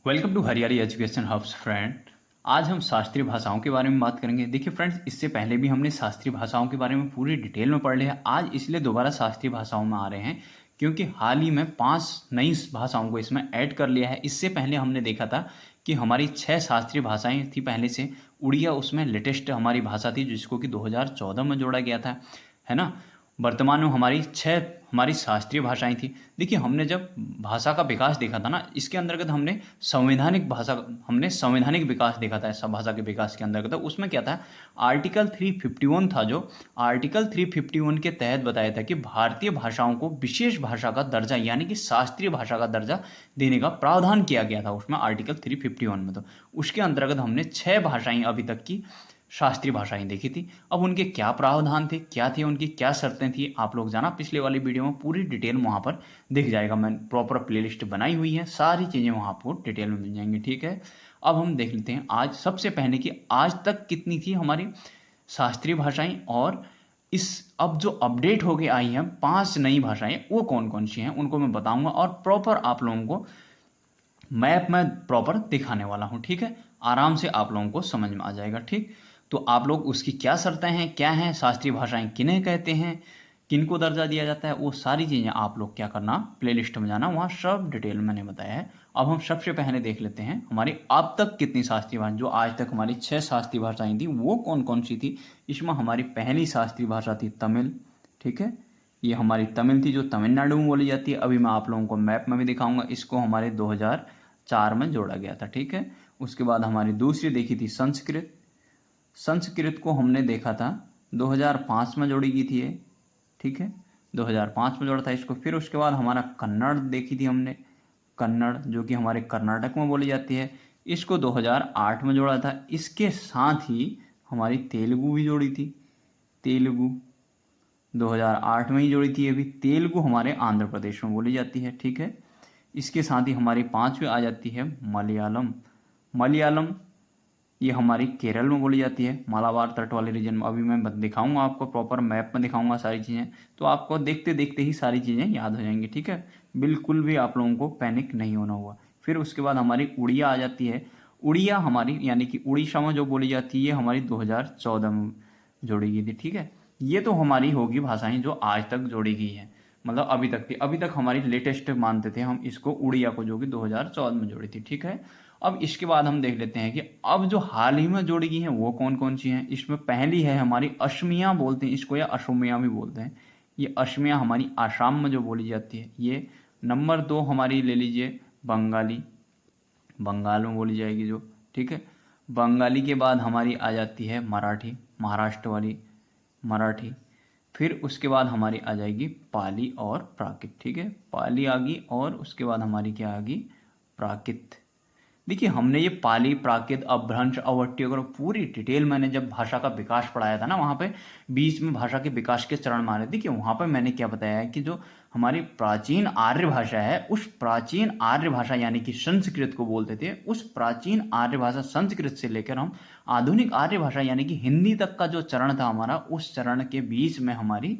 Welcome to हरियाली education hubs friend. आज हम शास्त्रीय भाषाओं के बारे में बात करेंगे। देखिए फ्रेंड्स, इससे पहले भी हमने शास्त्रीय भाषाओं के बारे में पूरी डिटेल में पढ़ लिया है। आज इसलिए दोबारा शास्त्रीय भाषाओं में आ रहे हैं क्योंकि हाल ही में 5 नई भाषाओं को इसमें ऐड कर लिया है। इससे पहले हमने देखा था कि हमारी 6 शास्त्रीय भाषाएं थी पहले से। उड़िया उसमें लेटेस्ट हमारी भाषा थी जिसको कि 2014 में जोड़ा गया था, है ना। वर्तमान में हमारी 6 हमारी शास्त्रीय भाषाएं थी। देखिए, हमने जब भाषा का विकास देखा था ना, इसके अंतर्गत हमने संवैधानिक विकास देखा था। ऐसा भाषा के विकास के अंतर्गत उसमें क्या था, आर्टिकल 351 था, जो आर्टिकल 351 के तहत बताया था कि भारतीय भाषाओं को विशेष भाषा का दर्जा यानी कि शास्त्रीय भाषा का दर्जा देने का प्रावधान किया गया था उसमें आर्टिकल 351 में। तो उसके अंतर्गत हमने 6 भाषाएं अभी तक की शास्त्रीय भाषाएं देखी थी। अब उनके क्या प्रावधान थे, क्या थे, उनकी क्या शर्तें थी, आप लोग जाना पिछले वाली वीडियो में पूरी डिटेल वहाँ पर दिख जाएगा। मैंने प्रॉपर प्लेलिस्ट बनाई हुई है, सारी चीज़ें वहाँ आपको डिटेल में मिल जाएंगी। ठीक है, अब हम देख लेते हैं आज सबसे पहले कि आज तक कितनी थी हमारी शास्त्रीय भाषाएं, और इस अब जो अपडेट होके आई हैं 5 नई भाषाएं वो कौन कौन सी हैं उनको मैं बताऊंगा, और प्रॉपर आप लोगों को मैप में प्रॉपर दिखाने वाला हूँ। ठीक है, आराम से आप लोगों को समझ में आ जाएगा। ठीक, तो आप लोग उसकी क्या शर्तें हैं, क्या हैं, शास्त्रीय भाषाएं किन्हें कहते हैं, किनको दर्जा दिया जाता है, वो सारी चीज़ें आप लोग क्या करना, प्लेलिस्ट में जाना, वहाँ सब डिटेल मैंने बताया है। अब हम सबसे पहले देख लेते हैं हमारी अब तक कितनी शास्त्रीय भाषा, जो आज तक हमारी 6 शास्त्रीय भाषाएं थी वो कौन कौन सी थी। इसमें हमारी पहली शास्त्रीय भाषा थी तमिल। ठीक है, ये हमारी तमिल थी जो तमिलनाडु में बोली जाती है। अभी मैं आप लोगों को मैप में भी दिखाऊंगा, इसको हमारे 2004 में जोड़ा गया था। ठीक है, उसके बाद हमारी दूसरी देखी थी संस्कृत। संस्कृत को हमने देखा था 2005 में जोड़ी गई थी ये। ठीक है, 2005 में जोड़ा था इसको। फिर उसके बाद हमारा कन्नड़ देखी थी हमने, कन्नड़ जो कि हमारे कर्नाटक में बोली जाती है, इसको 2008 में जोड़ा था। इसके साथ ही हमारी तेलुगु भी जोड़ी थी, तेलुगु 2008 में ही जोड़ी थी। ये भी तेलुगु हमारे आंध्र प्रदेश में बोली जाती है। ठीक है, इसके साथ ही हमारी 5वीं आ जाती है मलयालम। मलयालम ये हमारी केरल में बोली जाती है, मालाबार तट वाले रीजन में। अभी मैं दिखाऊंगा आपको, प्रॉपर मैप में दिखाऊंगा सारी चीज़ें, तो आपको देखते देखते ही सारी चीज़ें याद हो जाएंगी। ठीक है, बिल्कुल भी आप लोगों को पैनिक नहीं होना हुआ। फिर उसके बाद हमारी उड़िया आ जाती है। उड़िया हमारी यानी कि उड़ीसा में जो बोली जाती है, हमारी 2014 में जोड़ी गई थी। ठीक है, ये तो हमारी होगी भाषाएं जो आज तक जोड़ी गई हैं, मतलब अभी तक थी। अभी तक हमारी लेटेस्ट मानते थे हम इसको, उड़िया को, जो कि 2014 में जोड़ी थी। ठीक है, अब इसके बाद हम देख लेते हैं कि अब जो हाल ही में जोड़ी गई हैं वो कौन कौन सी हैं। इसमें पहली है हमारी असमिया बोलते हैं इसको, या असमिया भी बोलते हैं। ये असमिया हमारी आसाम में जो बोली जाती है ये। नंबर 2 हमारी ले लीजिए बंगाली, बंगाल में बोली जाएगी जो। ठीक है, बंगाली के बाद हमारी आ जाती है मराठी, महाराष्ट्र वाली मराठी। फिर उसके बाद हमारी आ जाएगी पाली और प्राकृत। ठीक है, पाली आ गई, और उसके बाद हमारी क्या आ गई, प्राकृत। देखिए, हमने ये पाली, प्राकृत, अपभ्रंश, अवट्टी वगैरह पूरी डिटेल मैंने जब भाषा का विकास पढ़ाया था ना, वहाँ पे बीच में भाषा के विकास के चरण माने। देखिए, वहाँ पे मैंने क्या बताया है कि जो हमारी प्राचीन आर्य भाषा है, उस प्राचीन आर्य भाषा यानी कि संस्कृत को बोलते थे, उस प्राचीन आर्य भाषा संस्कृत से लेकर हम आधुनिक आर्य भाषा यानी कि हिंदी तक का जो चरण था हमारा, उस चरण के बीच में हमारी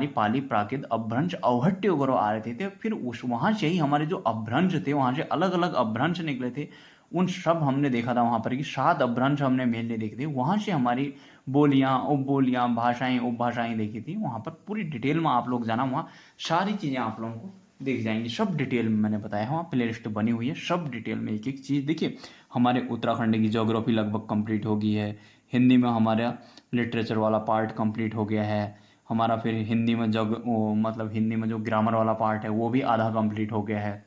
पाली, प्राकृत, अपभ्रंश, अवहट्टी वगैरह आ रहे थे। फिर उस वहाँ से ही हमारे जो अपभ्रंश थे, वहाँ से अलग अलग अपभ्रंश निकले थे। उन सब हमने देखा था वहाँ पर कि 7 अपभ्रंश हमने मेनली देखे थे। वहाँ से हमारी बोलियाँ, उपबोलियाँ, भाषाएं, उपभाषाएं देखी थी। वहाँ पर पूरी डिटेल में आप लोग जाना, वहाँ सारी चीज़ें आप लोगों को दिख जाएंगी। सब डिटेल में मैंने बताया है, वहाँ प्ले लिस्ट बनी हुई है, सब डिटेल में एक एक चीज़। देखिए, हमारे उत्तराखंड की ज्योग्राफी लगभग कंप्लीट हो गई है। हिंदी में हमारा लिटरेचर वाला पार्ट कंप्लीट हो गया है हमारा। फिर हिंदी में मतलब हिंदी में जो ग्रामर वाला पार्ट है वो भी आधा कंप्लीट हो गया है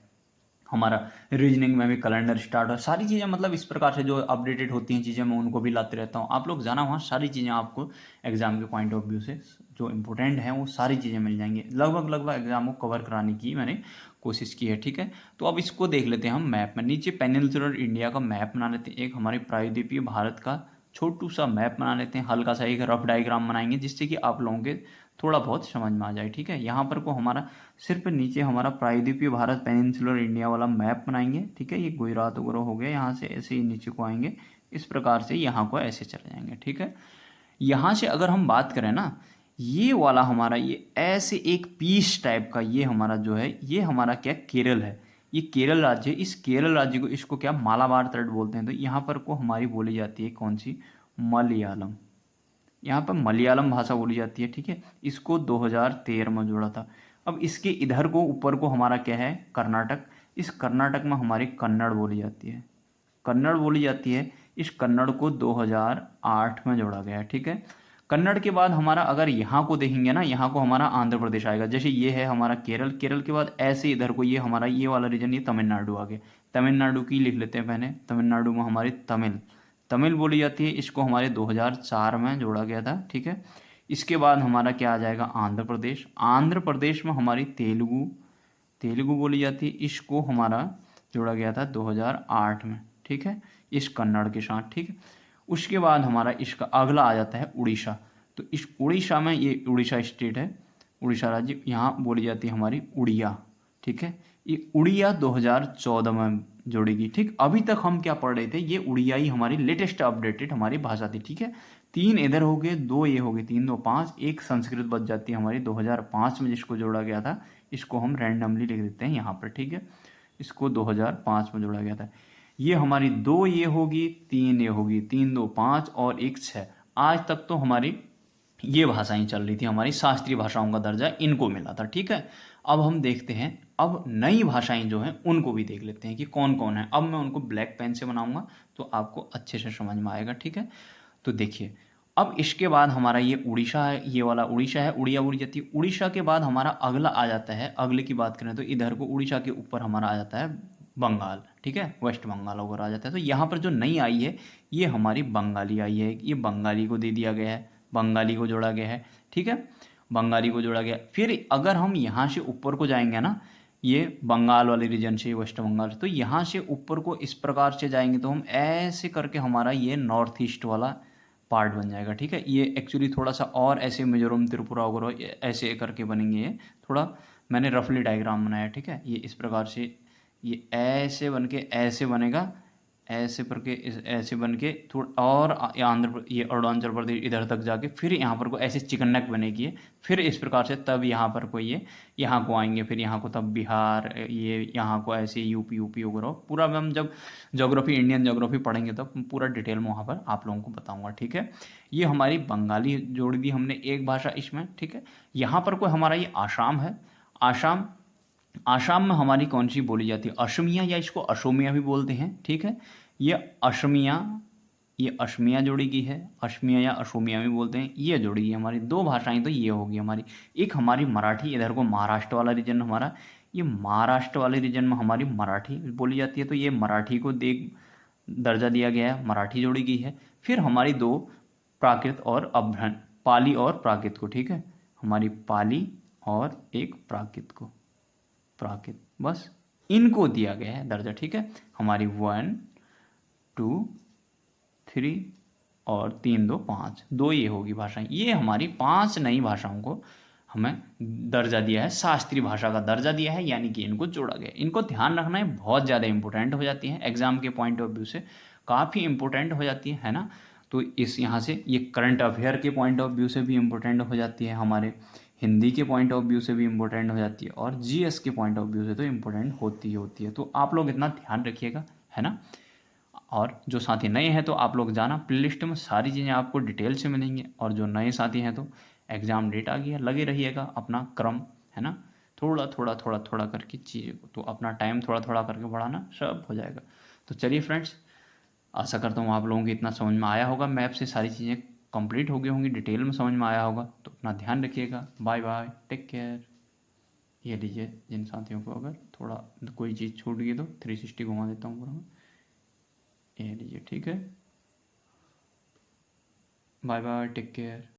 हमारा। रीजनिंग में भी कैलेंडर स्टार्ट है, सारी चीज़ें मतलब इस प्रकार से जो अपडेटेड होती हैं चीज़ें, मैं उनको भी लाते रहता हूँ। आप लोग जाना, वहाँ सारी चीज़ें आपको एग्जाम के पॉइंट ऑफ व्यू से जो इंपॉर्टेंट है वो सारी चीज़ें मिल जाएंगी। लगभग एग्जाम को कवर कराने की मैंने कोशिश की है। ठीक है, तो अब इसको देख लेते हैं हम मैप में। नीचे पेनिनसुलर इंडिया का मैप बना लेते हैं, एक हमारे प्रायद्वीपीय भारत का छोटू सा मैप बना लेते हैं, हल्का सा एक रफ डायग्राम बनाएंगे जिससे कि आप लोगों के थोड़ा बहुत समझ में आ जाए। ठीक है, यहाँ पर को हमारा सिर्फ नीचे हमारा प्रायद्वीपीय भारत पेनिनसुलर इंडिया वाला मैप बनाएंगे। ठीक है, ये गुजरात वगैरह हो गया, यहाँ से ऐसे ही नीचे को आएंगे, इस प्रकार से यहाँ को ऐसे चले जाएंगे। ठीक है, यहाँ से अगर हम बात करें ना, ये वाला हमारा ये ऐसे एक पीस टाइप का, ये हमारा जो है, ये हमारा क्या केरल है, ये केरल राज्य है, इस केरल राज्य को इसको क्या मालाबार तट बोलते हैं। तो यहाँ पर को हमारी बोली जाती है कौन सी, मलयालम। यहाँ पर मलयालम भाषा बोली जाती है, ठीक है। इसको 2013 में जोड़ा था। अब इसके इधर को ऊपर को हमारा क्या है, कर्नाटक। इस कर्नाटक में हमारी कन्नड़ बोली जाती है, कन्नड़ बोली जाती है। इस कन्नड़ को 2008 में जोड़ा गया है, ठीक है। कन्नड़ के बाद हमारा अगर यहाँ को देखेंगे ना, यहाँ को हमारा आंध्र प्रदेश आएगा। जैसे ये है हमारा केरल, केरल के बाद ऐसे इधर को ये हमारा ये वाला रीजन, ये तमिलनाडु आ गया। तमिलनाडु की लिख लेते हैं पहले। तमिलनाडु में हमारी तमिल, तमिल बोली जाती है। इसको हमारे 2004 में जोड़ा गया था, ठीक है। इसके बाद हमारा क्या आ जाएगा, आंध्र प्रदेश। आंध्र प्रदेश में हमारी तेलुगु, तेलुगु बोली जाती है। इसको हमारा जोड़ा गया था 2008 में, ठीक है, इस कन्नड़ के साथ, ठीक है। उसके बाद हमारा इसका अगला आ जाता है उड़ीसा। तो इस उड़ीसा में, ये उड़ीसा स्टेट है, उड़ीसा राज्य, यहाँ बोली जाती है हमारी उड़िया, ठीक है। ये उड़िया 2014 में जोड़ेगी, ठीक। अभी तक हम क्या पढ़ रहे थे, ये उड़िया ही हमारी लेटेस्ट अपडेटेड हमारी भाषा थी, ठीक है। 3 इधर हो गए, 2 ये हो गए, 3 2 5, एक संस्कृत बच जाती है हमारी 2005 में जिसको जोड़ा गया था। इसको हम रैंडमली लिख देते हैं यहाँ पर, ठीक है। इसको 2005 में जोड़ा गया था। ये हमारी 2 ये होगी, 3 ये होगी, 3 2 5 और 1 6। आज तक तो हमारी ये भाषाएं चल रही थी, हमारी शास्त्रीय भाषाओं का दर्जा इनको मिला था, ठीक है। अब हम देखते हैं, अब नई भाषाएं जो हैं उनको भी देख लेते हैं कि कौन कौन है। अब मैं उनको ब्लैक पेन से बनाऊंगा तो आपको अच्छे से समझ में आएगा, ठीक है। तो देखिए, अब इसके बाद हमारा ये उड़ीसा है, ये वाला उड़ीसा है, उड़िया बोली जाती है। उड़ीसा के बाद हमारा अगला आ जाता है, अगले की बात करें तो इधर को उड़ीसा के ऊपर हमारा आ जाता है बंगाल, ठीक है, वेस्ट बंगाल वगैरह आ जाता है। तो यहाँ पर जो नई आई है ये हमारी बंगाली आई है, ये बंगाली को दे दिया गया है, बंगाली को जोड़ा गया है, ठीक है, बंगाली को जोड़ा गया। फिर अगर हम यहाँ से ऊपर को जाएंगे ना, ये बंगाल वाले रीजन से, वेस्ट बंगाल, तो यहाँ से ऊपर को इस प्रकार से जाएंगे तो हम ऐसे करके हमारा ये नॉर्थ ईस्ट वाला पार्ट बन जाएगा, ठीक है। ये एक्चुअली थोड़ा सा और ऐसे मिजोरम त्रिपुरा वगैरह ऐसे करके बनेंगे। ये थोड़ा मैंने रफली डायग्राम बनाया, ठीक है। ये इस प्रकार से ये ऐसे बन के ऐसे बनेगा, ऐसे करके ऐसे बन के थोड़ा और ये अरुणाचल प्रदेश इधर तक जाके फिर यहाँ पर को ऐसे चिकन नेक बनेगी है। फिर इस प्रकार से तब यहाँ पर को ये यहाँ को आएंगे, फिर यहाँ को तब बिहार, ये यहाँ को ऐसे यूपी यूपी वगैरह पूरा। हम जब ज्योग्राफी, इंडियन ज्योग्राफी पढ़ेंगे तब पूरा डिटेल में वहाँ पर आप लोगों को बताऊँगा, ठीक है। ये हमारी बंगाली जोड़ दी हमने एक भाषा इसमें, ठीक है। यहाँ पर कोई हमारा ये आसाम है, आसाम, आसाम में हमारी कौन सी बोली जाती है, असमिया, या इसको असमिया भी बोलते हैं, ठीक है। ये असमिया, ये असमिया जोड़ी की है, असमिया या असमिया भी बोलते हैं, ये जोड़ी की हमारी 2 भाषाएं। तो ये होगी हमारी एक हमारी मराठी, इधर को महाराष्ट्र वाला रीजन हमारा, ये महाराष्ट्र वाले रीजन में हमारी मराठी बोली जाती है। तो ये मराठी को दर्जा दिया गया है, मराठी जोड़ी की है। फिर हमारी 2 प्राकृत और अभ्रन, पाली और प्राकृत को, ठीक है, हमारी पाली और एक प्राकृत को, प्राकृत, बस इनको दिया गया है दर्जा, ठीक है। हमारी 1 2 3 और 3 2 5, 2 ये होगी भाषाएं। ये हमारी 5 नई भाषाओं को हमें दर्जा दिया है, शास्त्रीय भाषा का दर्जा दिया है, यानी कि इनको जोड़ा गया। इनको ध्यान रखना है, बहुत ज़्यादा इंपॉर्टेंट हो जाती है एग्जाम के पॉइंट ऑफ व्यू से, काफ़ी इंपॉर्टेंट हो जाती है ना। तो इस यहाँ से ये करंट अफेयर के पॉइंट ऑफ व्यू से भी इम्पोर्टेंट हो जाती है, हमारे हिंदी के पॉइंट ऑफ व्यू से भी इम्पोर्टेंट हो जाती है, और जीएस के पॉइंट ऑफ व्यू से तो इम्पोर्टेंट होती ही होती है। तो आप लोग इतना ध्यान रखिएगा, है ना। और जो साथी नए हैं तो आप लोग जाना, प्लेलिस्ट में सारी चीज़ें आपको डिटेल से मिलेंगी। और जो नए साथी हैं तो एग्ज़ाम डेट आ गई है, लगे रहिएगा अपना क्रम, है ना, थोड़ा थोड़ा थोड़ा थोड़ा करके चीज़ें को, तो अपना टाइम थोड़ा थोड़ा करके बढ़ाना, सब हो जाएगा। तो चलिए फ्रेंड्स, आशा करता हूँ आप लोगों को इतना समझ में आया होगा, मैप से सारी चीज़ें कंप्लीट हो गई होंगी, डिटेल में समझ में आया होगा। तो अपना ध्यान रखिएगा, बाय बाय, टेक केयर। ये लीजिए, जिन साथियों को अगर थोड़ा कोई चीज़ छूट गई तो 360 घुमा देता हूँ पूरा मैं, ये लीजिए, ठीक है। Bye bye, take care.